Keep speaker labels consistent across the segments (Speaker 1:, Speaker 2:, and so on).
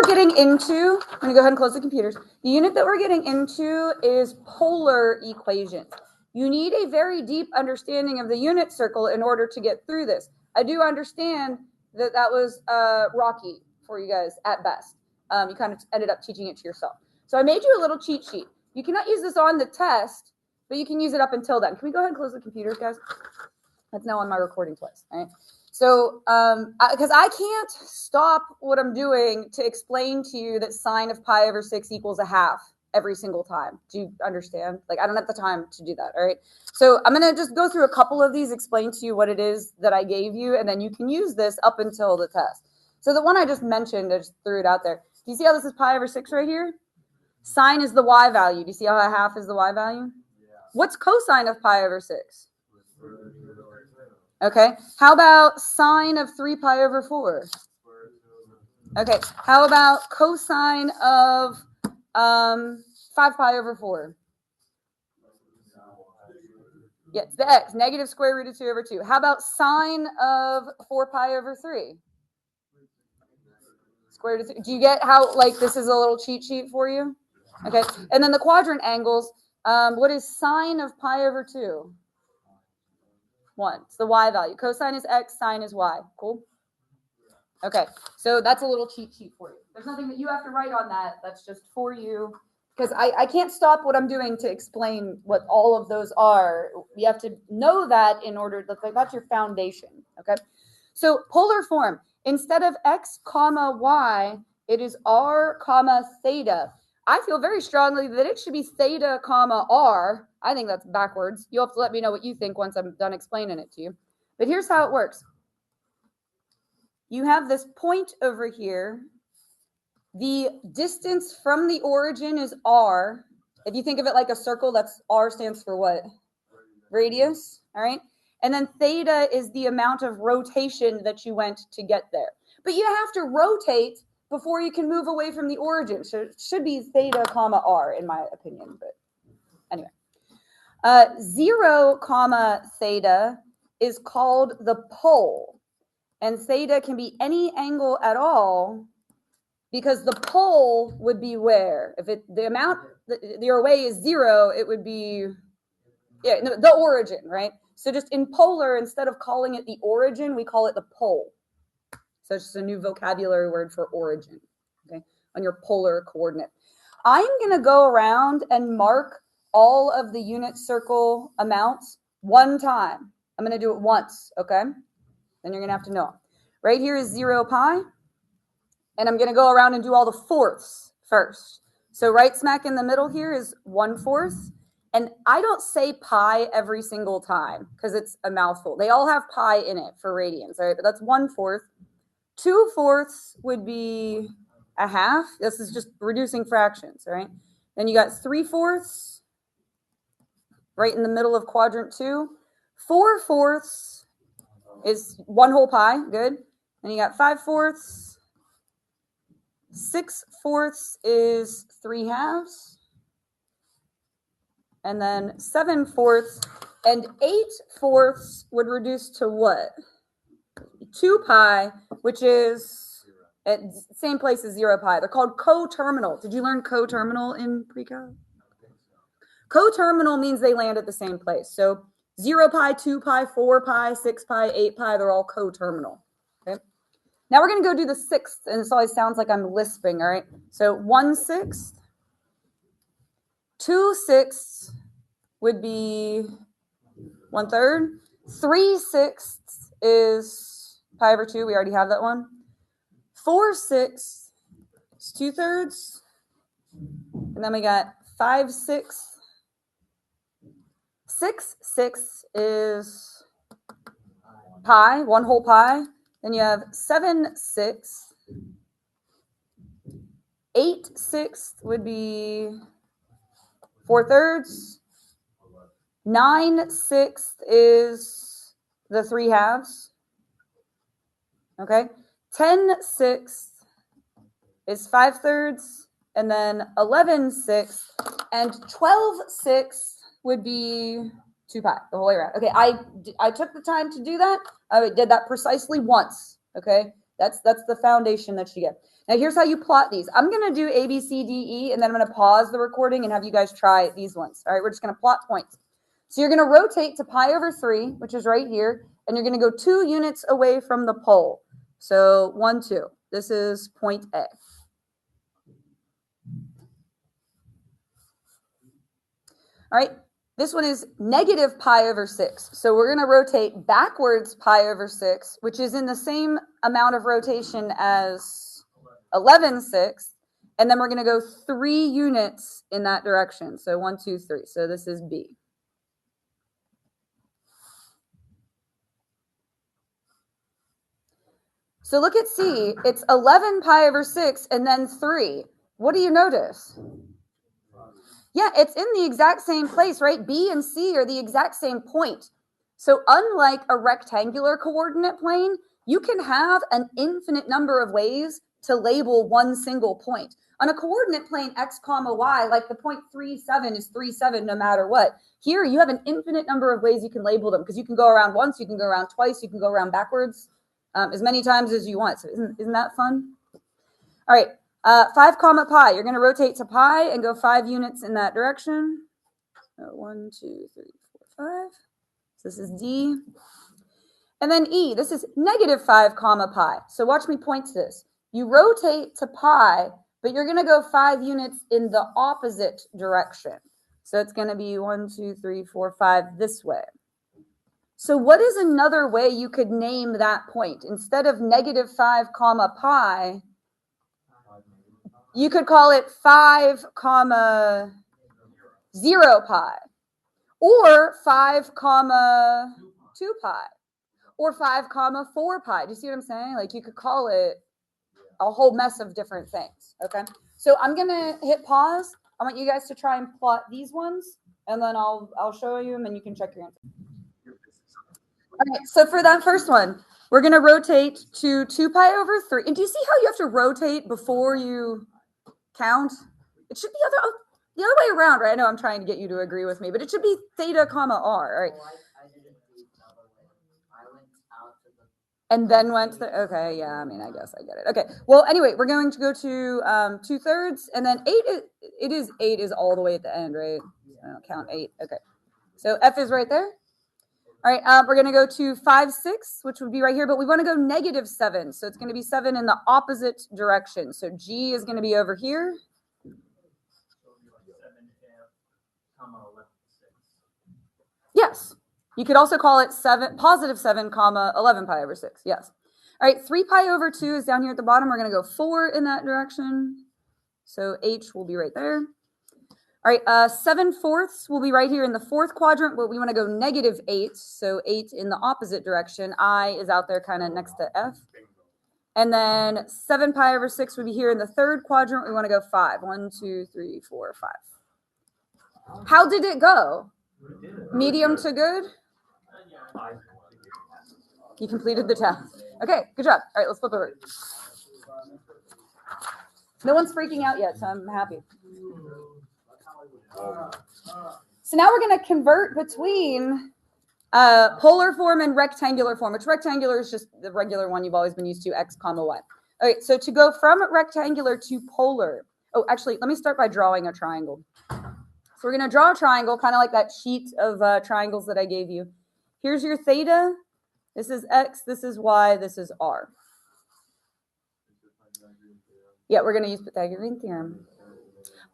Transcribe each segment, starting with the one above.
Speaker 1: we're getting into, I'm going to go ahead and close the computers. The unit that we're getting into is polar equations. You need a very deep understanding of the unit circle in order to get through this. I do understand that that was rocky for you guys at best. You kind of ended up teaching it to yourself. So I made you a little cheat sheet. You cannot use this on the test, but you can use it up until then. Can we go ahead and close the computers, guys? That's now on my recording twice, right? So, because I can't stop what I'm doing to explain to you that sine of pi over 6 equals a half every single time. Do you understand? Like, I don't have the time to do that, all right? So I'm going to just go through a couple of these, explain to you what it is that I gave you, and then you can use this up until the test. So the one I just mentioned, I just threw it out there. Do you see how this is pi over 6 right here? Sine is the y value. Do you see how a half is the y value? Yeah. What's cosine of pi over 6? Okay. How about sine of 3 pi over 4? Okay. How about cosine of 5 pi over 4? Yeah, it's the x, negative square root of 2 over 2. How about sine of 4 pi over 3? Square root of 3. Do you get how, like, this is a little cheat sheet for you? Okay. And then the quadrant angles, what is sine of pi over 2? 1. It's the y value. Cosine is x, sine is y. Cool? Okay, so that's a little cheat sheet for you. There's nothing that you have to write on that. That's just for you. Because I can't stop what I'm doing to explain what all of those are. You have to know that in order to, that's your foundation, okay? So polar form, instead of x comma y, it is r comma theta. I feel very strongly that it should be theta comma r. I think that's backwards. You'll have to let me know what you think once I'm done explaining it to you. But here's how it works. You have this point over here. The distance from the origin is r. If you think of it like a circle, that's r stands for what? Radius, all right? And then theta is the amount of rotation that you went to get there. But you have to rotate before you can move away from the origin. So it should be theta comma r in my opinion. But anyway, 0 comma theta is called the pole. And theta can be any angle at all because the pole would be where? If the amount, your away is 0, it would be, the origin, right? So just in polar, instead of calling it the origin, we call it the pole. So it's just a new vocabulary word for origin, okay, on your polar coordinate. I'm going to go around and mark all of the unit circle amounts one time. I'm going to do it once, okay? Then you're going to have to know. Right here is 0 pi. And I'm going to go around and do all the fourths first. So right smack in the middle here is 1/4. And I don't say pi every single time because it's a mouthful. They all have pi in it for radians, all right? But that's 1/4. 2/4 would be a half. This is just reducing fractions, all right? Then you got 3/4 right in the middle of quadrant 2. 4/4 is 1 whole pi. Good. Then you got 5/4. 6/4 is 3 halves. And then 7/4 and 8/4 would reduce to what? 2 pi, which is at same place as 0 pi. They're called coterminal. Did you learn coterminal in pre-calc? Coterminal means they land at the same place. So 0 pi, 2 pi, 4 pi, 6 pi, 8 pi, they're all coterminal. Okay. Now we're going to go do the sixth, and this always sounds like I'm lisping, all right? So 1/6, 2/6 would be 1/3. 3/6 is pi over 2. We already have that one. 4/6 is 2/3. And then we got 5/6. 6/6 is pi, 1 whole pi. Then you have 7/6. 8/6 would be 4/3. 9/6 is the 3 halves. Okay. 10/6 is 5/3. And then 11/6 and 12/6 would be 2 pi the whole way around. Okay, I took the time to do that. I did that precisely once. Okay, That's the foundation that you get. Now here's how you plot these. I'm going to do A, B, C, D, E, and then I'm going to pause the recording and have you guys try these ones. All right, we're just going to plot points. So you're going to rotate to pi over 3, which is right here, and you're going to go 2 units away from the pole. So 1, 2. This is point A. All right, this one is negative pi over 6. So we're going to rotate backwards pi over 6, which is in the same amount of rotation as 11/6. And then we're going to go 3 units in that direction. So 1, 2, 3. So this is B. So look at C. It's 11 pi over 6 and then 3. What do you notice? Yeah, it's in the exact same place, right? B and C are the exact same point. So unlike a rectangular coordinate plane, you can have an infinite number of ways to label one single point. On a coordinate plane, x comma y, like the point 37 is 37 no matter what. Here, you have an infinite number of ways you can label them because you can go around once, you can go around twice, you can go around backwards as many times as you want. So isn't that fun? All right. 5 comma pi, you're going to rotate to pi and go 5 units in that direction. So 1, 2, 3, 4, 5. So this is D. And then E, this is negative 5 comma pi. So watch me point to this. You rotate to pi, but you're going to go 5 units in the opposite direction. So it's going to be 1, 2, 3, 4, 5 this way. So what is another way you could name that point? Instead of negative 5 comma pi, you could call it 5 comma 0 pi, or 5 comma 2 pi, or 5 comma 4 pi. Do you see what I'm saying? Like you could call it a whole mess of different things. Okay. So I'm going to hit pause. I want you guys to try and plot these ones, and then I'll show you them and you can check your answer. All right. So for that first one, we're going to rotate to 2 pi over 3. And do you see how you have to rotate before you count? It should be the other way around, right? I know I'm trying to get you to agree with me, but it should be theta comma r, right?
Speaker 2: I didn't do it the other way. I went out to the...
Speaker 1: And then went to okay, yeah, I mean, I guess I get it. Okay, well, anyway, we're going to go to 2/3, and then 8 is all the way at the end, right? I don't count 8. Okay, so F is right there. All right, we're going to go to 5, 6, which would be right here, but we want to go negative 7. So it's going to be 7 in the opposite direction. So G is going to be over here. Yes. You could also call it positive 7 comma 11 pi over 6. Yes. All right, 3 pi over 2 is down here at the bottom. We're going to go 4 in that direction. So H will be right there. All right, 7/4 will be right here in the 4th quadrant, but we want to go negative 8. So 8 in the opposite direction. I is out there kind of next to F. And then 7 pi over 6 would be here in the 3rd quadrant. We want to go 5. 1, 2, 3, 4, 5. How did it go? Medium to good? You completed the task. Okay, good job. All right, let's flip over. No one's freaking out yet, so I'm happy. So now we're going to convert between polar form and rectangular form, which rectangular is just the regular one you've always been used to, x comma y. Okay, so to go from rectangular to polar. Oh, actually, let me start by drawing a triangle. So we're going to draw a triangle, kind of like that sheet of triangles that I gave you. Here's your theta. This is x, this is y, this is r. Yeah, we're going to use Pythagorean theorem.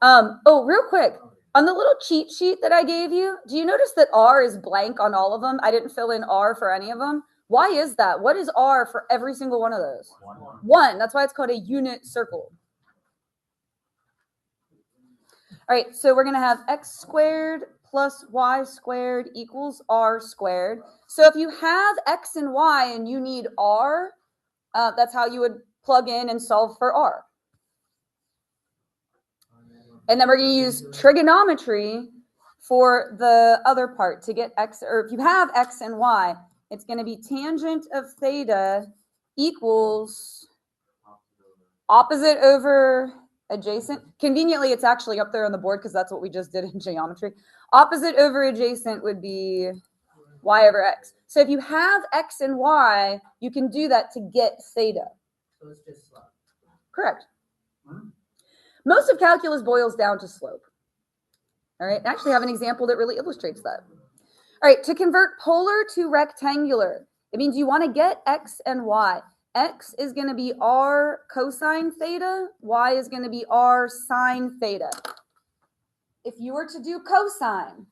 Speaker 1: Oh, real quick. On the little cheat sheet that I gave you, do you notice that R is blank on all of them? I didn't fill in R for any of them. Why is that? What is R for every single one of those? 1. That's why it's called a unit circle. All right, so we're going to have x squared plus y squared equals r squared. So if you have x and y and you need r, that's how you would plug in and solve for r. And then we're going to use trigonometry for the other part to get x, or if you have x and y, it's going to be tangent of theta equals opposite over adjacent. Conveniently, it's actually up there on the board because that's what we just did in geometry. Opposite over adjacent would be y over x. So if you have x and y, you can do that to get theta.
Speaker 2: So it's just slope.
Speaker 1: Correct. Most of calculus boils down to slope. All right, I actually have an example that really illustrates that. All right, to convert polar to rectangular, it means you want to get x and y. X is going to be r cosine theta, y is going to be r sine theta. If you were to do cosine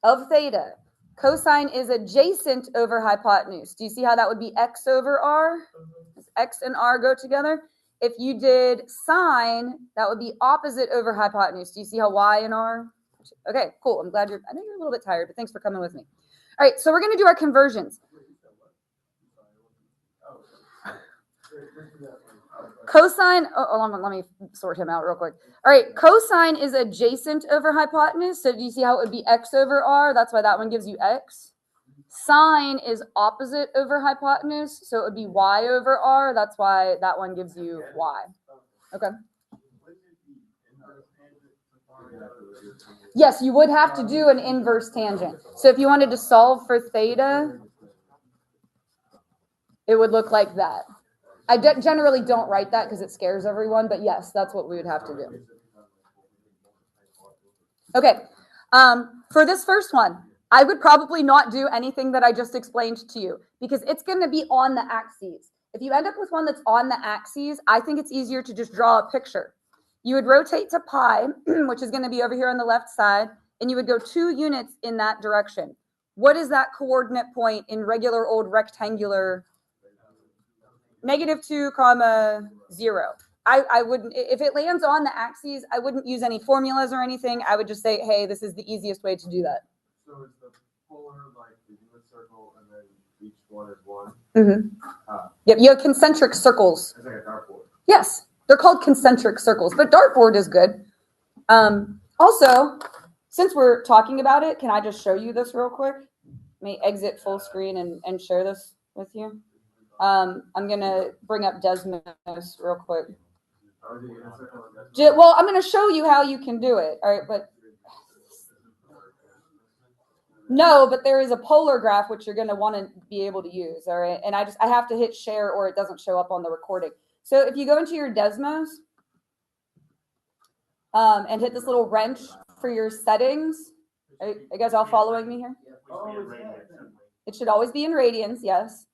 Speaker 1: of theta, cosine is adjacent over hypotenuse. Do you see how that would be x over r? X and r go together. If you did sine, that would be opposite over hypotenuse. Do you see how y and r? Okay, cool. I'm glad I know you're a little bit tired, but thanks for coming with me. All right, so we're going to do our conversions. Cosine, let me sort him out real quick. All right, cosine is adjacent over hypotenuse. So do you see how it would be x over r? That's why that one gives you x. Sine is opposite over hypotenuse. So it would be y over r. That's why that one gives you y. Okay. Yes, you would have to do an inverse tangent. So if you wanted to solve for theta, it would look like that. I generally don't write that because it scares everyone, but yes, that's what we would have to do. Okay, for this first one, I would probably not do anything that I just explained to you because it's going to be on the axes. If you end up with one that's on the axes, I think it's easier to just draw a picture. You would rotate to pi, which is going to be over here on the left side, and you would go 2 units in that direction. What is that coordinate point in regular old rectangular? -2, 0. I wouldn't, if it lands on the axes, I wouldn't use any formulas or anything. I would just say, hey, this is the easiest way to do that.
Speaker 3: So is the polar like the unit circle and then each one is 1?
Speaker 1: Mm-hmm. Yep, you have concentric circles.
Speaker 3: It's like a dartboard.
Speaker 1: Yes, they're called concentric circles, but dartboard is good. Also, since we're talking about it, can I just show you this real quick? Let me exit full screen and share this with you. I'm going to bring up Desmos real quick. Well, I'm going to show you how you can do it. All right, but no, but there is a polar graph which you're going to want to be able to use. All right, and I have to hit share or it doesn't show up on the recording. So if you go into your Desmos and hit this little wrench for your settings, are you guys all following me here? It should always be in radians, yes.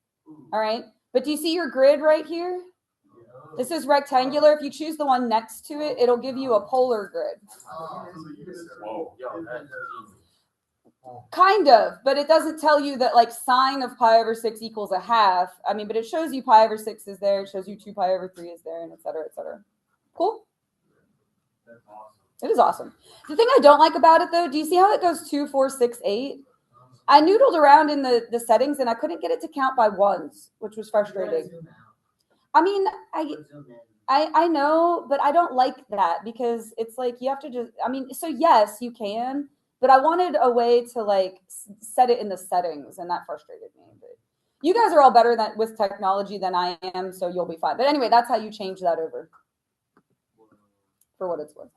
Speaker 1: All right, but do you see your grid right here? This is rectangular. If you choose the one next to it, it'll give you a polar grid. Kind of, but it doesn't tell you that like sine of pi over 6 equals a half. I mean, but it shows you pi over 6 is there. It shows you 2 pi over 3 is there, and et cetera, et cetera. Cool?
Speaker 3: That's awesome.
Speaker 1: It is awesome. The thing I don't like about it, though, do you see how it goes 2, 4, 6, 8? I noodled around in the settings, and I couldn't get it to count by ones, which was frustrating. I mean, I know, but I don't like that because it's like you have to just, I mean, so yes, you can, but I wanted a way to like set it in the settings, and that frustrated me. But you guys are all better with technology than I am, so you'll be fine. But anyway, that's how you change that over for what it's worth.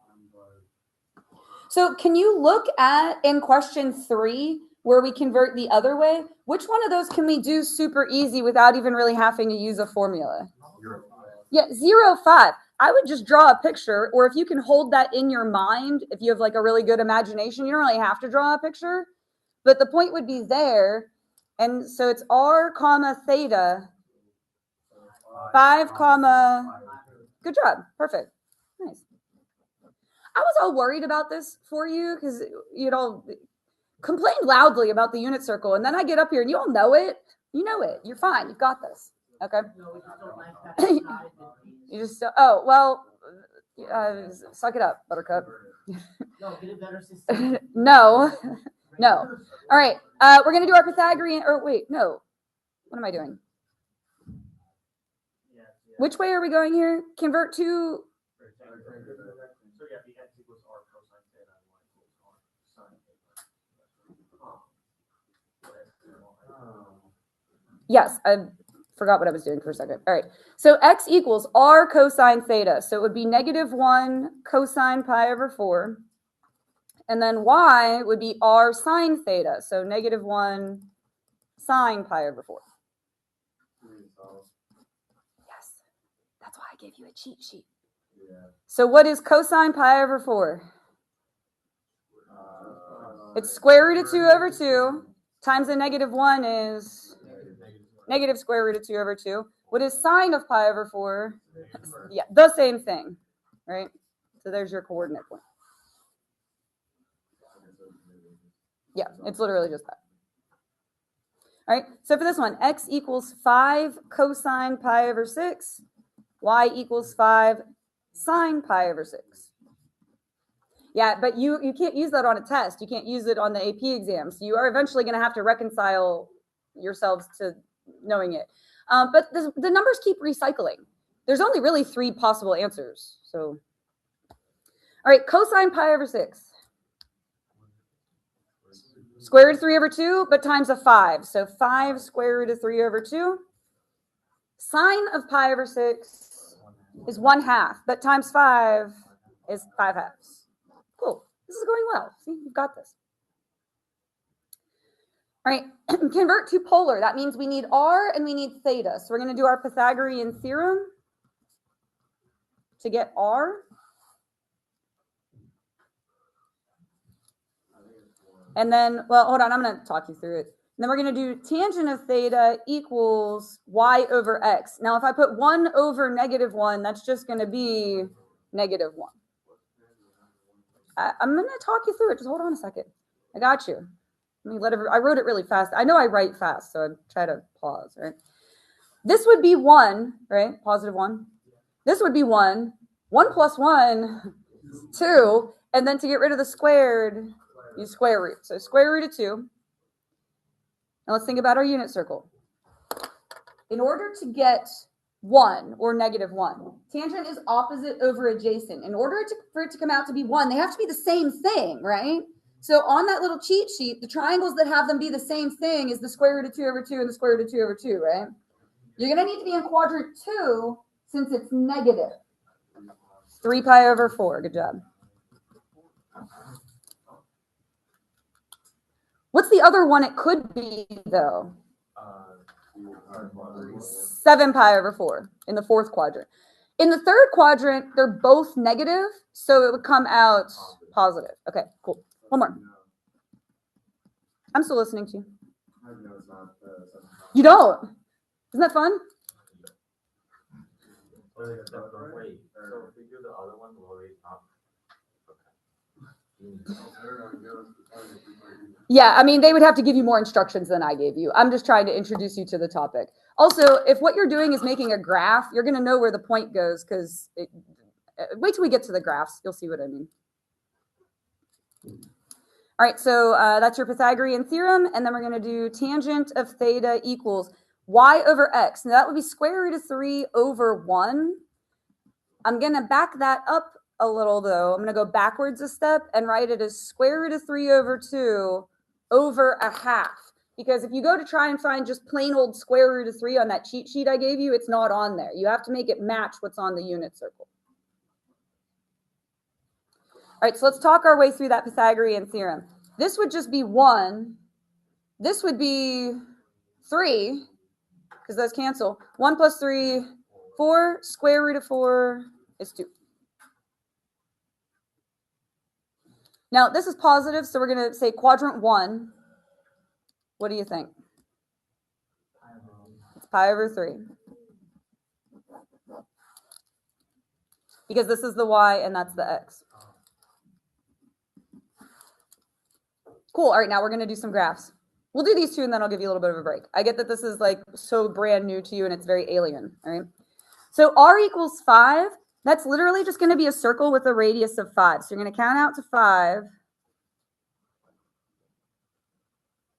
Speaker 1: So can you look at in question 3 where we convert the other way? Which one of those can we do super easy without even really having to use a formula? 0, 5. I would just draw a picture, or if you can hold that in your mind, if you have like a really good imagination, you don't really have to draw a picture, but the point would be there. And so it's r comma theta 5 comma, good job, perfect, nice. I was all worried about this for you because you'd all complain loudly about the unit circle, and then I get up here and you all know it. You know it. You're fine. You've got this. Okay.
Speaker 2: No, we just don't like that.
Speaker 1: You just oh well, suck it up, Buttercup.
Speaker 2: No, get a better system.
Speaker 1: No. All right. We're gonna do our Pythagorean. Or wait, no. What am I doing? Which way are we going here? Convert to. Yes, I forgot what I was doing for a second. All right. So x equals r cosine theta. So it would be -1 cosine pi over 4. And then y would be r sine theta. So -1 sine pi over 4. Yes. gave you a cheat sheet.
Speaker 3: Yeah.
Speaker 1: So what is cosine pi over 4? It's square root of 2 over 2 times the negative 1 is negative square root of 2 over 2. What is sine of pi over 4? Yeah, the same thing, right? So there's your coordinate point. Yeah, it's literally just that. All right, so for this one, x equals 5 cosine pi over 6, y equals 5 sine pi over 6. Yeah, but you can't use that on a test. You can't use it on the AP exam. So you are eventually going to have to reconcile yourselves to knowing it. But the numbers keep recycling. There's only really 3 possible answers. So, all right, cosine pi over 6. Square root of 3 over 2, but times a 5. So 5 square root of 3 over 2. Sine of pi over 6 is 1/2, but times 5 is 5/2. Cool. This is going well. See, you've got this. All right, convert to polar. That means we need r and we need theta. So we're going to do our Pythagorean theorem to get r. And then, well, hold on, I'm going to talk you through it. And then we're going to do tangent of theta equals y over x. Now, if I put 1 over negative 1, that's just going to be negative 1. I'm going to talk you through it. Just hold on a second. I got you. Let me I wrote it really fast. I know I write fast, so I try to pause, right? This would be 1, right? Positive 1. This would be 1. 1 plus 1, 2. And then to get rid of the squared, use square root. So square root of 2. Now let's think about our unit circle. In order to get 1 or negative 1, tangent is opposite over adjacent. In order for it to come out to be 1, they have to be the same thing, right? So on that little cheat sheet, the triangles that have them be the same thing is the square root of 2 over 2 and the square root of 2 over 2, right? You're going to need to be in quadrant 2 since it's negative. 3 pi over 4. Good job. What's the other one it could be, though? 7 pi over 4 in the 4th quadrant. In the 3rd quadrant, they're both negative, so it would come out positive. Okay, cool. One more. I'm still listening to you. You don't? Isn't that fun?
Speaker 3: Wait, so if we do the other one, will we not?
Speaker 1: Yeah, I mean, they would have to give you more instructions than I gave you. I'm just trying to introduce you to the topic. Also, if what you're doing is making a graph, you're going to know where the point goes because wait till we get to the graphs. You'll see what I mean. All right, so that's your Pythagorean theorem. And then we're going to do tangent of theta equals y over x. Now, that would be square root of 3 over 1. I'm going to back that up a little, though. I'm going to go backwards a step and write it as square root of 3 over 2 over 1/2. Because if you go to try and find just plain old square root of 3 on that cheat sheet I gave you, it's not on there. You have to make it match what's on the unit circle. All right, so let's talk our way through that Pythagorean theorem. This would just be 1. This would be 3, because those cancel. 1 plus 3, 4. Square root of 4 is 2. Now, this is positive, so we're going to say quadrant 1. What do you think? It's pi over 3. Because this is the y and that's the x. Cool. All right, now we're going to do some graphs. We'll do these 2 and then I'll give you a little bit of a break. I get that this is like so brand new to you and it's very alien. All right. So r equals 5. That's literally just going to be a circle with a radius of 5. So you're going to count out to 5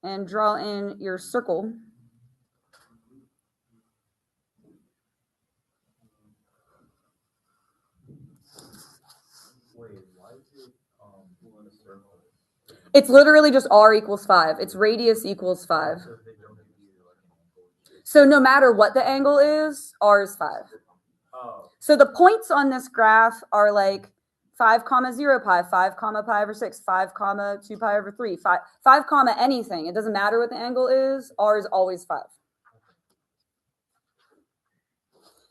Speaker 1: and draw in your circle.
Speaker 3: Wait, why is it a circle?
Speaker 1: It's literally just r equals 5. Its radius equals 5. So no matter what the angle is, r is 5.
Speaker 3: Oh.
Speaker 1: So the points on this graph are like 5, 0 pi, 5, pi over 6, 5, 2 pi over 3, 5, anything. It doesn't matter what the angle is. R is always 5.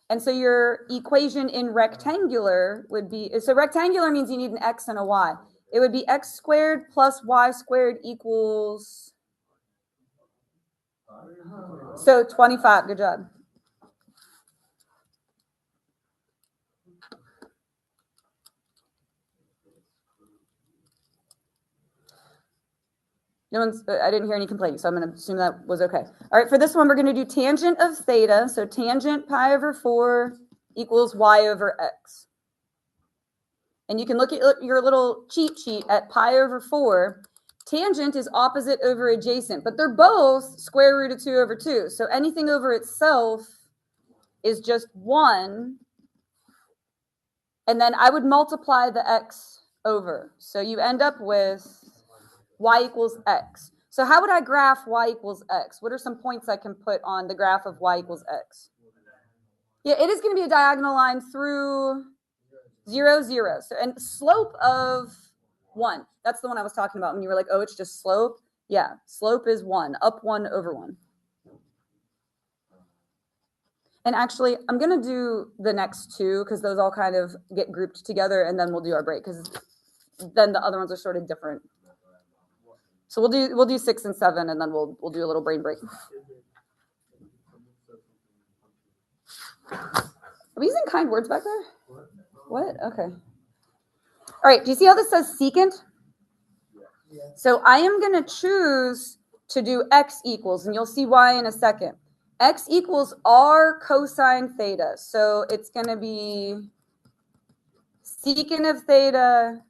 Speaker 1: And so your equation in rectangular would be, so rectangular means you need an x and a y. It would be x squared plus y squared equals, so 25. Good job. No one's, I didn't hear any complaining, so I'm going to assume that was okay. All right, for this one, we're going to do tangent of theta. So tangent pi over 4 equals y over x. And you can look at your little cheat sheet at pi over 4. Tangent is opposite over adjacent, but they're both square root of 2 over 2. So anything over itself is just 1. And then I would multiply the x over. So you end up with y equals x. So how would I graph y equals x? What are some points I can put on the graph of y equals x? Yeah, it is going to be a diagonal line through 0, 0. So, and slope of 1. That's the one I was talking about when you were like, oh, it's just slope. Yeah, slope is 1, up 1 over 1. And actually, I'm going to do the next two because those all kind of get grouped together, and then we'll do our break because then the other ones are sort of different. So we'll do 6 and 7, and then we'll do a little brain break. Are we using kind words back there? What? Okay. All right. Do you see how this says secant? So I am going to choose to do x equals, and you'll see why in a second. X equals r cosine theta. So it's going to be secant of theta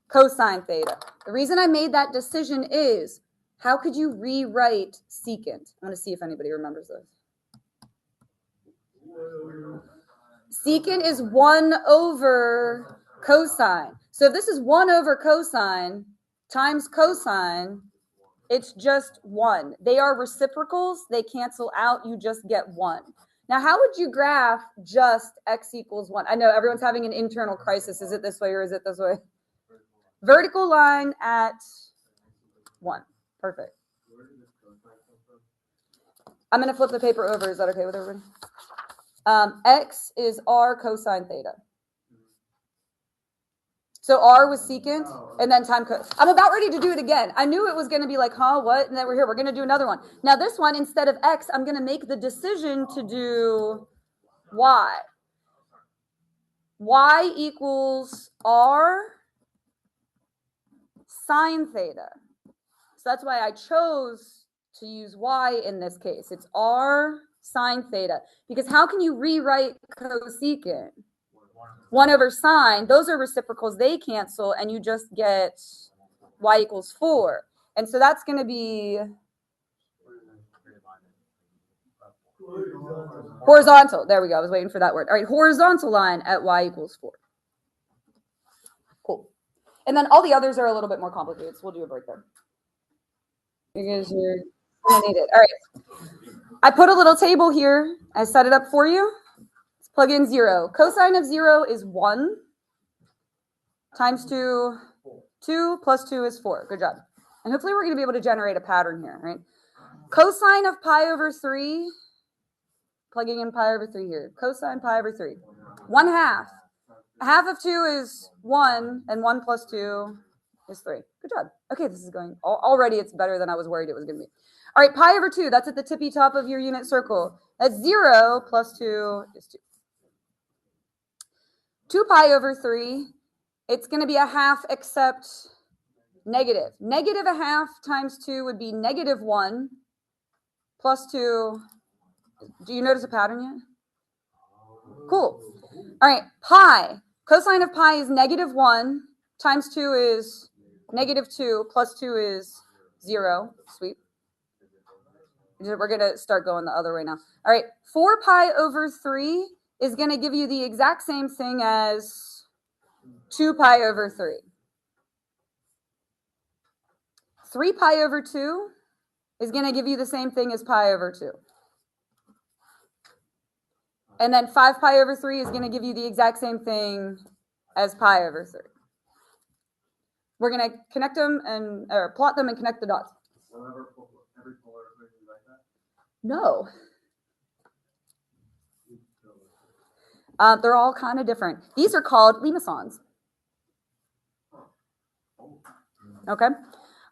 Speaker 1: cosine theta. The reason I made that decision is, how could you rewrite secant? I want to see if anybody remembers this. Secant is 1 over cosine. So if this is 1 over cosine times cosine, it's just 1. They are reciprocals. They cancel out. You just get 1. Now, how would you graph just x equals 1? I know everyone's having an internal crisis. Is it this way or is it this way? Vertical line at 1. Perfect. I'm going to flip the paper over. Is that okay with everybody? X is r cosine theta. So r was secant, and then time cos. I'm about ready to do it again. I knew it was going to be like, huh, what? And then we're here. We're going to do another one. Now this one, instead of x, I'm going to make the decision to do y. Y equals r sine theta. So that's why I chose to use y in this case. It's r sine theta. Because how can you rewrite cosecant? 1 over sine, those are reciprocals, they cancel, and you just get y equals 4. And so that's going to be horizontal. There we go. I was waiting for that word. All right, horizontal line at y equals 4. Cool. And then all the others are a little bit more complicated, so we'll do a break there. Because you're going to need it. All right. I put a little table here. I set it up for you. Let's plug in 0. Cosine of 0 is 1 times 2. 2 plus 2 is 4. Good job. And hopefully we're going to be able to generate a pattern here, right? Cosine of pi over 3, plugging in pi over 3 here. Cosine pi over 3. 1/2. Half of 2 is 1, and 1 plus 2 is 3. Good job. Okay, this is going, already it's better than I was worried it was going to be. All right, pi over 2, that's at the tippy top of your unit circle. That's 0 plus 2 is 2. 2 pi over 3, it's going to be 1/2 except negative. Negative 1/2 times 2 would be negative 1 plus 2. Do you notice a pattern yet? Cool. All right, pi. Cosine of pi is negative 1 times 2 is negative 2 plus 2 is 0. Sweet. We're going to start going the other way now. All right, 4 pi over 3 is going to give you the exact same thing as 2 pi over 3. 3 pi over 2 is going to give you the same thing as pi over 2. And then 5 pi over 3 is going to give you the exact same thing as pi over 3. We're going to connect them or plot them and connect the dots. No. They're all kind of different. These are called limesons. Okay.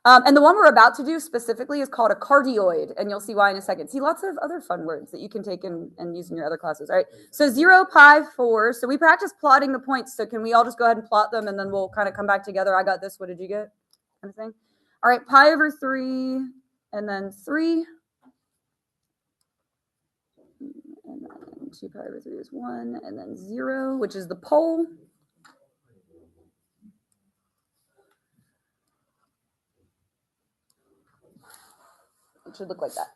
Speaker 1: And the one we're about to do specifically is called a cardioid, and you'll see why in a second. See, lots of other fun words that you can take and use in your other classes. All right. So 0, pi, 4. So we practice plotting the points. So can we all just go ahead and plot them, and then we'll kind of come back together. I got this. What did you get? Kind of thing. All right. Pi over 3, and then 3. And then 2 pi over 3 is 1, and then 0, which is the pole. It should look like that.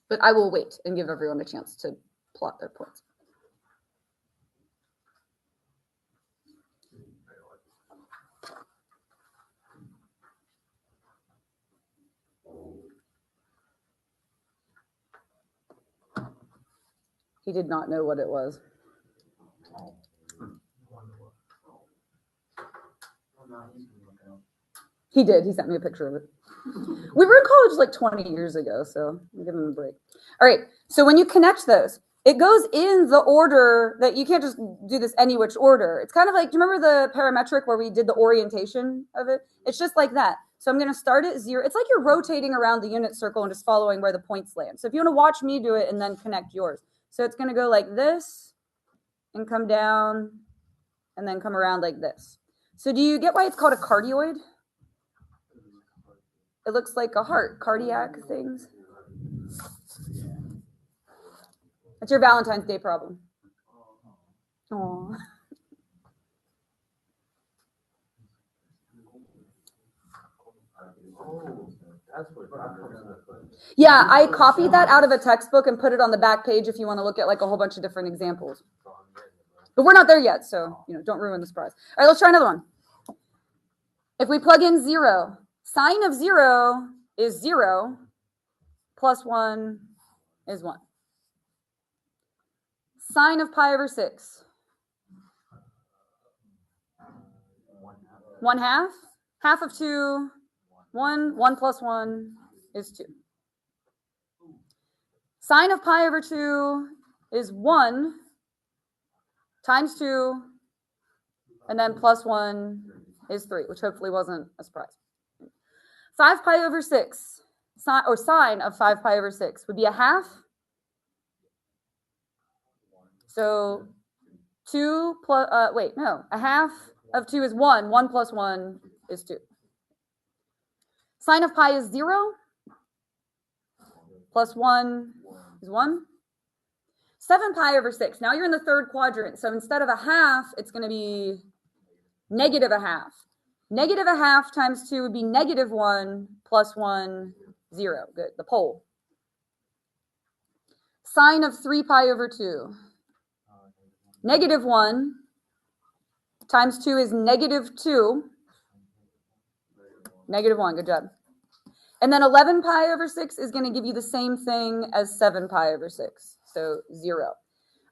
Speaker 1: But I will wait and give everyone a chance to plot their points. He did not know what it was. He did. He sent me a picture of it. We were in college like 20 years ago, so I'll give him a break. All right. So when you connect those, it goes in the order that you can't just do this any which order. It's kind of like, do you remember the parametric where we did the orientation of it? It's just like that. So I'm going to start at 0. It's like you're rotating around the unit circle and just following where the points land. So if you want to watch me do it and then connect yours. So it's going to go like this and come down and then come around like this. So do you get why it's called a cardioid? It looks like a heart, cardiac things. It's your Valentine's Day problem. Aww. Yeah, I copied that out of a textbook and put it on the back page if you want to look at like a whole bunch of different examples. But we're not there yet, so don't ruin the surprise. All right, let's try another one. If we plug in 0, sine of 0 is 0, plus 1 is 1. Sine of pi over 6. 1/2. Half of 2, 1. 1 plus 1 is 2. Sine of pi over 2 is 1 times 2, and then plus 1 is 3, which hopefully wasn't a surprise. 5 pi over 6, or sine of 5 pi over 6 would be 1/2. So 2 plus, 1/2 of 2 is 1. 1 plus 1 is 2. Sine of pi is 0. Plus 1 is 1. 7 pi over 6. Now you're in the third quadrant. So instead of 1/2, it's going to be negative 1/2. Negative 1/2 times 2 would be negative 1 plus 1, 0. Good. The pole. Sine of 3 pi over 2. Negative 1 times 2 is negative 2. Negative 1. Good job. And then 11 pi over 6 is going to give you the same thing as 7 pi over 6. So 0.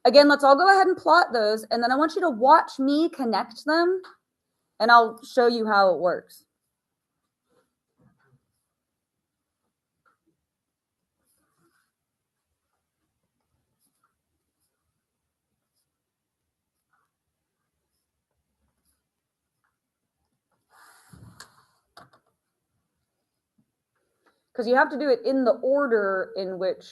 Speaker 1: Again, let's all go ahead and plot those. And then I want you to watch me connect them. And I'll show you how it works. Because you have to do it in the order in which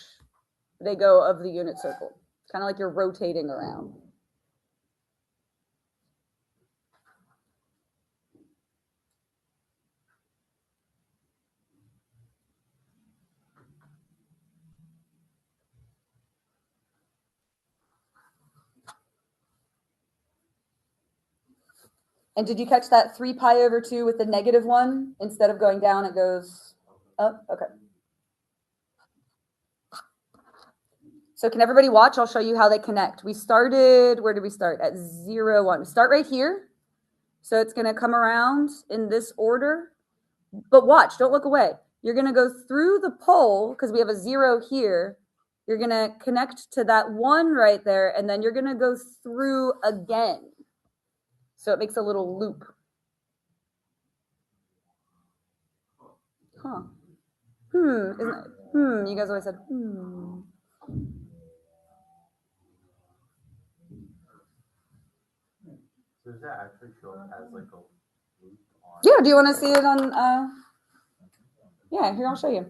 Speaker 1: they go of the unit circle. It's kind of like you're rotating around. And did you catch that 3 pi over 2 with the negative 1? Instead of going down, it goes up? Okay. So can everybody watch? I'll show you how they connect. We started, where did we start? At 0, 1. Start right here. So it's going to come around in this order. But watch, don't look away. You're going to go through the pole, because we have a 0 here. You're going to connect to that 1 right there, and then you're going to go through again. So it makes a little loop. Huh. Isn't it? You guys always said,
Speaker 3: Does that actually show up as like a loop on?
Speaker 1: Yeah, do you want to see it on, yeah, here, I'll show you.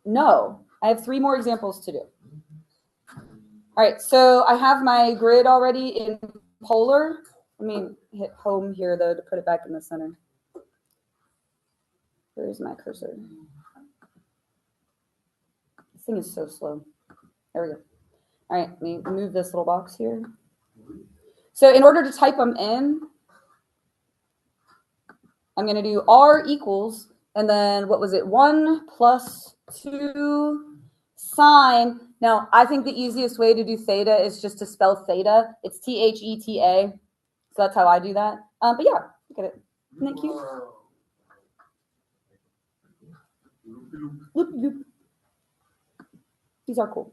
Speaker 1: No, I have 3 more examples to do. All right, so I have my grid already in polar. Let me hit home here, though, to put it back in the center. Where's my cursor? This thing is so slow. There we go. All right, let me move this little box here. So in order to type them in, I'm going to do R equals, and then what was it? 1 plus 2 sine. Now, I think the easiest way to do theta is just to spell theta. It's Theta. So that's how I do that. But yeah, look at it. Isn't that cute? Loop, loop. These are cool.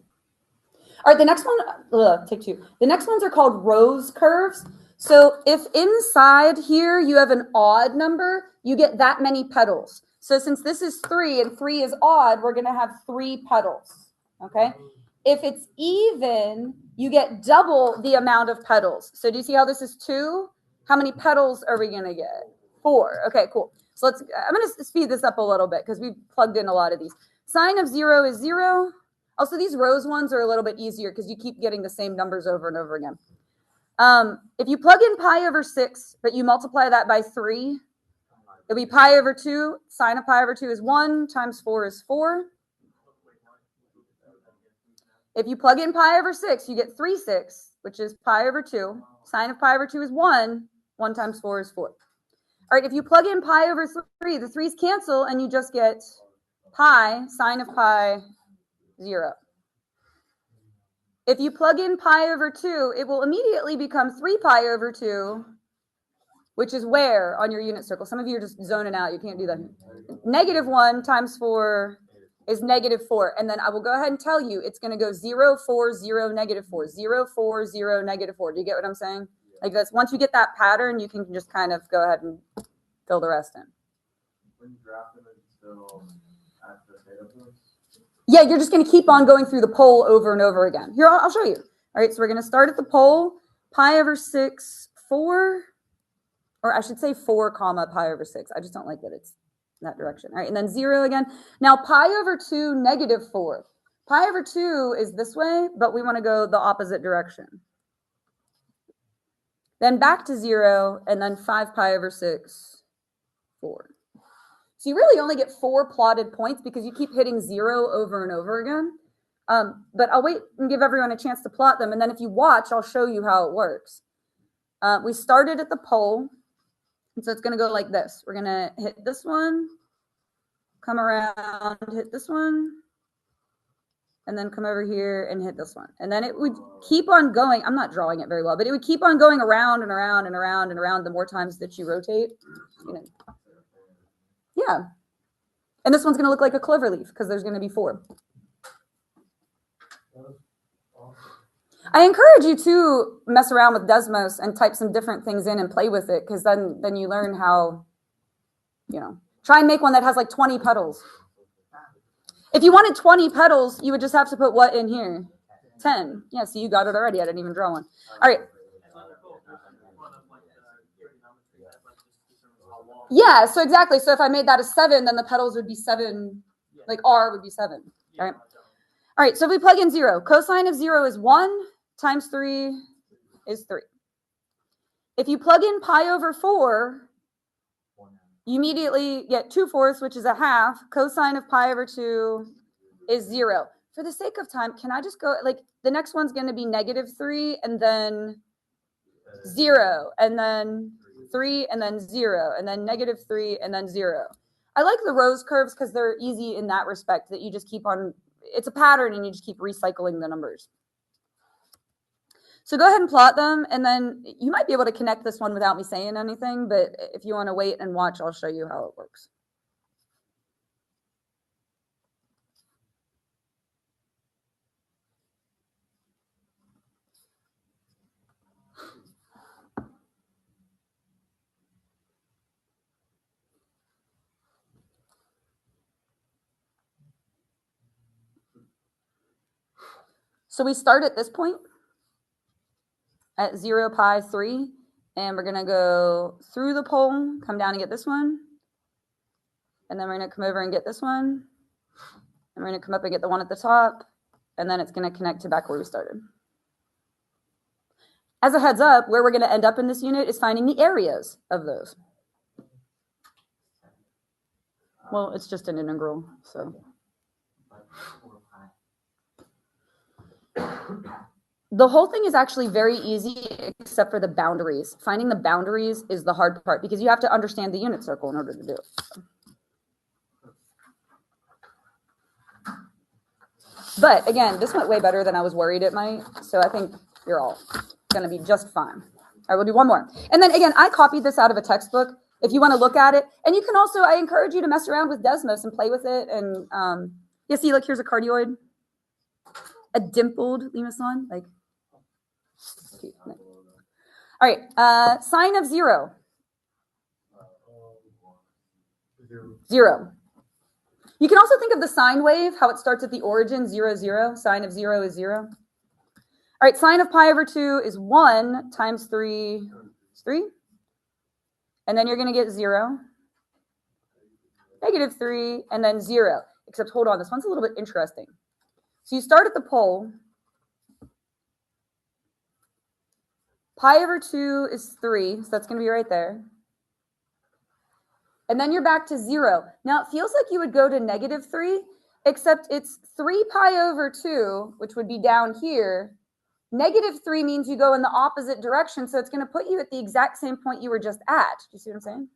Speaker 1: All right, the next one, take 2. The next ones are called rose curves. So if inside here you have an odd number, you get that many petals. So since this is 3 and 3 is odd, we're going to have 3 petals, okay? If it's even, you get double the amount of petals. So do you see how this is 2? How many petals are we going to get? 4. Okay, cool. So I'm going to speed this up a little bit because we've plugged in a lot of these. Sine of 0 is 0. Also, these rose ones are a little bit easier because you keep getting the same numbers over and over again. If you plug in pi over 6, but you multiply that by 3, it'll be pi over 2. Sine of pi over 2 is 1 times 4 is 4. If you plug in pi over 6, you get 3/6, which is pi over 2. Sine of pi over 2 is 1. 1 times 4 is 4. All right, if you plug in pi over 3, the 3's cancel, and you just get pi, sine of pi, 0. If you plug in pi over 2, it will immediately become 3 pi over 2, which is where on your unit circle? Some of you are just zoning out. You can't do that. -1 times 4 is -4. And then I will go ahead and tell you it's going to go 0, 4, 0, -4, 0, 4, 0, -4. Do you get what I'm saying? Like that's once you get that pattern, you can just kind of go ahead and fill the rest in.
Speaker 3: When you graph them, it's still at the theta points?
Speaker 1: Yeah, you're just going to keep on going through the pole over and over again. Here, I'll show you. All right, so we're going to start at the pole, pi over 6, 4, or I should say 4 comma pi over 6. I just don't like that it's in that direction. All right, and then 0 again. Now, pi over 2, -4. Pi over 2 is this way, but we want to go the opposite direction. Then back to 0, and then 5 pi over 6, 4. So you really only get 4 plotted points because you keep hitting 0 over and over again. But I'll wait and give everyone a chance to plot them. And then if you watch, I'll show you how it works. We started at the pole. And so it's going to go like this. We're going to hit this one, come around, hit this one, and then come over here and hit this one. And then it would keep on going. I'm not drawing it very well, but it would keep on going around and around and around and around the more times that you rotate. Yeah. And this one's going to look like a clover leaf because there's going to be 4. I encourage you to mess around with Desmos and type some different things in and play with it because then you learn how, try and make one that has like 20 petals. If you wanted 20 petals, you would just have to put what in here? 10. Yeah, so you got it already. I didn't even draw one. All right. Yeah, so exactly. So if I made that a 7, then the petals would be 7, like R would be 7. All right. All right, so if we plug in 0, cosine of 0 is 1 times 3 is 3. If you plug in pi over 4, you immediately get 2/4, which is a half. Cosine of pi over 2 is 0. For the sake of time, can I just go, like, the next one's going to be -3 and then 0 and then 3 and then 0 and then -3 and then 0. I like the rose curves because they're easy in that respect that you just keep on, it's a pattern and you just keep recycling the numbers. So go ahead and plot them, and then you might be able to connect this one without me saying anything, but if you want to wait and watch, I'll show you how it works. So we start at this point. at 0 pi 3. And we're going to go through the pole, come down and get this one. And then we're going to come over and get this one. And we're going to come up and get the one at the top. And then it's going to connect to back where we started. As a heads up, where we're going to end up in this unit is finding the areas of those. Well, it's just an integral, so. The whole thing is actually very easy except for the boundaries. Finding the boundaries is the hard part because you have to understand the unit circle in order to do it. But again, this went way better than I was worried it might. So I think you're all going to be just fine. All right, we'll do one more. And then again, I copied this out of a textbook if you want to look at it. And you can also, I encourage you to mess around with Desmos and play with it. And you see, like, here's a cardioid, a dimpled lemmason, like. All right, sine of 0. 0. You can also think of the sine wave, how it starts at the origin, 0, 0. Sine of 0 is 0. All right, sine of pi over 2 is 1 times 3 is 3. And then you're going to get 0, negative 3, and then 0. Except, hold on, this one's a little bit interesting. So you start at the pole. Pi over 2 is 3, so that's going to be right there. And then you're back to 0. Now, it feels like you would go to negative 3, except it's 3 pi over 2, which would be down here. Negative 3 means you go in the opposite direction, so it's going to put you at the exact same point you were just at. Do you see what I'm saying?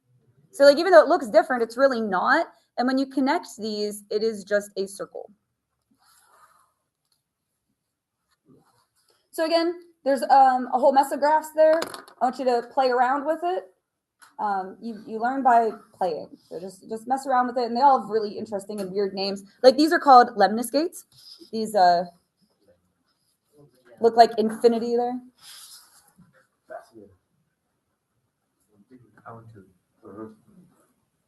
Speaker 1: So, like, even though it looks different, it's really not. And when you connect these, it is just a circle. So again, there's a whole mess of graphs there. I want you to play around with it. You learn by playing. So just mess around with it. And they all have really interesting and weird names. Like, these are called lemniscates. These look like infinity there.
Speaker 3: Fascinating. I want to.